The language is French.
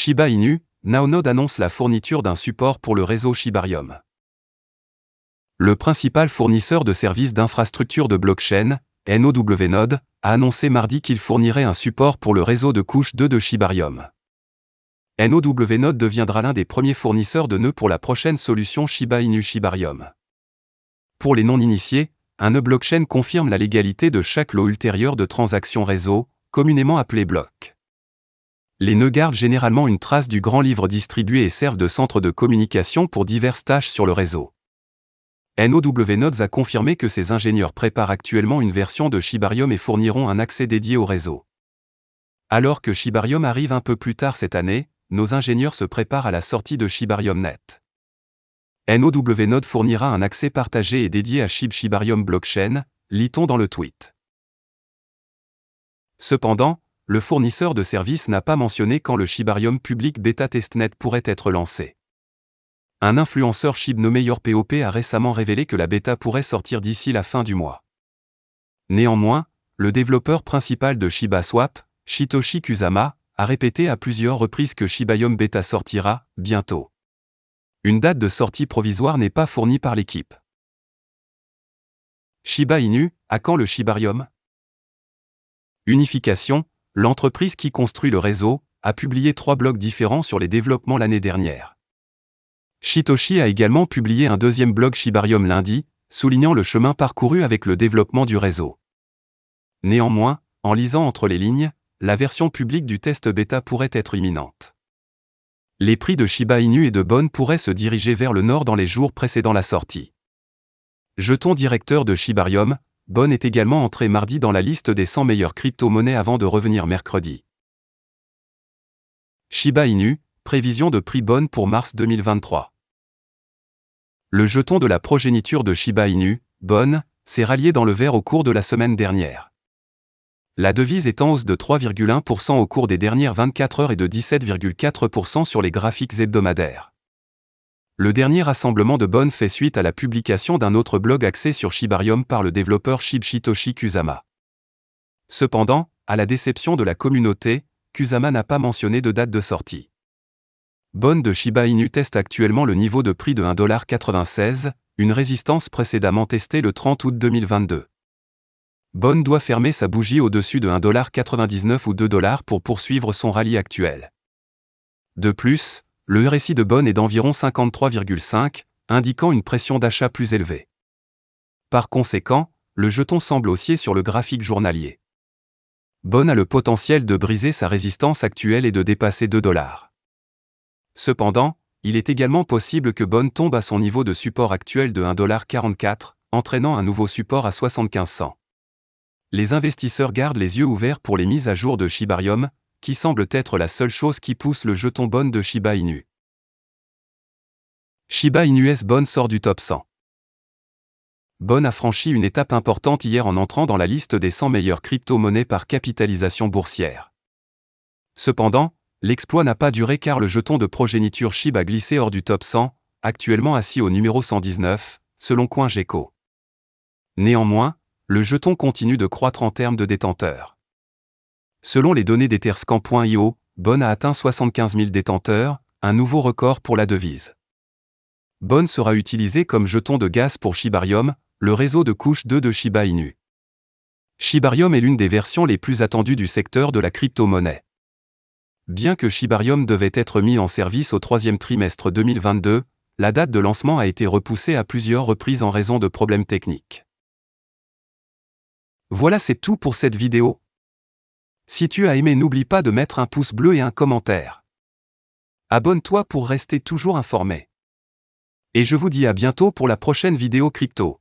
Shiba Inu, Naonode annonce la fourniture d'un support pour le réseau Shibarium. Le principal fournisseur de services d'infrastructure de blockchain, Naonode, a annoncé mardi qu'il fournirait un support pour le réseau de couche 2 de Shibarium. Naonode deviendra l'un des premiers fournisseurs de nœuds pour la prochaine solution Shiba Inu Shibarium. Pour les non-initiés, un nœud blockchain confirme la légalité de chaque lot ultérieur de transactions réseau, communément appelé bloc. Les nœuds gardent généralement une trace du grand livre distribué et servent de centre de communication pour diverses tâches sur le réseau. Naonode a confirmé que ses ingénieurs préparent actuellement une version de Shibarium et fourniront un accès dédié au réseau. Alors que Shibarium arrive un peu plus tard cette année, nos ingénieurs se préparent à la sortie de Shibarium.net. Naonode fournira un accès partagé et dédié à Shibarium Blockchain, lit-on dans le tweet. Cependant, le fournisseur de services n'a pas mentionné quand le Shibarium Public Beta Testnet pourrait être lancé. Un influenceur Shib nommé YourPOP a récemment révélé que la bêta pourrait sortir d'ici la fin du mois. Néanmoins, le développeur principal de ShibaSwap, Satoshi Kusama, a répété à plusieurs reprises que Shibarium Beta sortira bientôt. Une date de sortie provisoire n'est pas fournie par l'équipe. Shiba Inu, à quand le Shibarium? Unification, l'entreprise qui construit le réseau, a publié 3 blogs différents sur les développements l'année dernière. Satoshi a également publié un deuxième blog Shibarium lundi, soulignant le chemin parcouru avec le développement du réseau. Néanmoins, en lisant entre les lignes, la version publique du test bêta pourrait être imminente. Les prix de Shiba Inu et de Bon pourraient se diriger vers le nord dans les jours précédant la sortie. Jeton directeur de Shibarium, Bon est également entré mardi dans la liste des 100 meilleures crypto-monnaies avant de revenir mercredi. Shiba Inu, prévision de prix Bon pour mars 2023. Le jeton de la progéniture de Shiba Inu, Bon, s'est rallié dans le vert au cours de la semaine dernière. La devise est en hausse de 3,1% au cours des dernières 24 heures et de 17,4% sur les graphiques hebdomadaires. Le dernier rassemblement de Bon fait suite à la publication d'un autre blog axé sur Shibarium par le développeur Satoshi Kusama. Cependant, à la déception de la communauté, Kusama n'a pas mentionné de date de sortie. Bon de Shiba Inu teste actuellement le niveau de prix de 1,96$, une résistance précédemment testée le 30 août 2022. Bon doit fermer sa bougie au-dessus de 1,99$ ou 2$ pour poursuivre son rallye actuel. De plus, le RSI de Bon est d'environ 53,5, indiquant une pression d'achat plus élevée. Par conséquent, le jeton semble haussier sur le graphique journalier. Bon a le potentiel de briser sa résistance actuelle et de dépasser 2$. Cependant, il est également possible que Bon tombe à son niveau de support actuel de 1,44$, entraînant un nouveau support à 75 cents. Les investisseurs gardent les yeux ouverts pour les mises à jour de Shibarium, qui semblent être la seule chose qui pousse le jeton Bon de Shiba Inu. Shiba Inu S Bon sort du top 100. Bon a franchi une étape importante hier en entrant dans la liste des 100 meilleures crypto-monnaies par capitalisation boursière. Cependant, l'exploit n'a pas duré car le jeton de progéniture Shib a glissé hors du top 100, actuellement assis au numéro 119, selon CoinGecko. Néanmoins, le jeton continue de croître en termes de détenteurs. Selon les données d'Etherscan.io, Bon a atteint 75 000 détenteurs, un nouveau record pour la devise. Bon sera utilisé comme jeton de gaz pour Shibarium, le réseau de couche 2 de Shiba Inu. Shibarium est l'une des versions les plus attendues du secteur de la crypto-monnaie. Bien que Shibarium devait être mis en service au troisième trimestre 2022, la date de lancement a été repoussée à plusieurs reprises en raison de problèmes techniques. Voilà, c'est tout pour cette vidéo. Si tu as aimé, n'oublie pas de mettre un pouce bleu et un commentaire. Abonne-toi pour rester toujours informé. Et je vous dis à bientôt pour la prochaine vidéo crypto.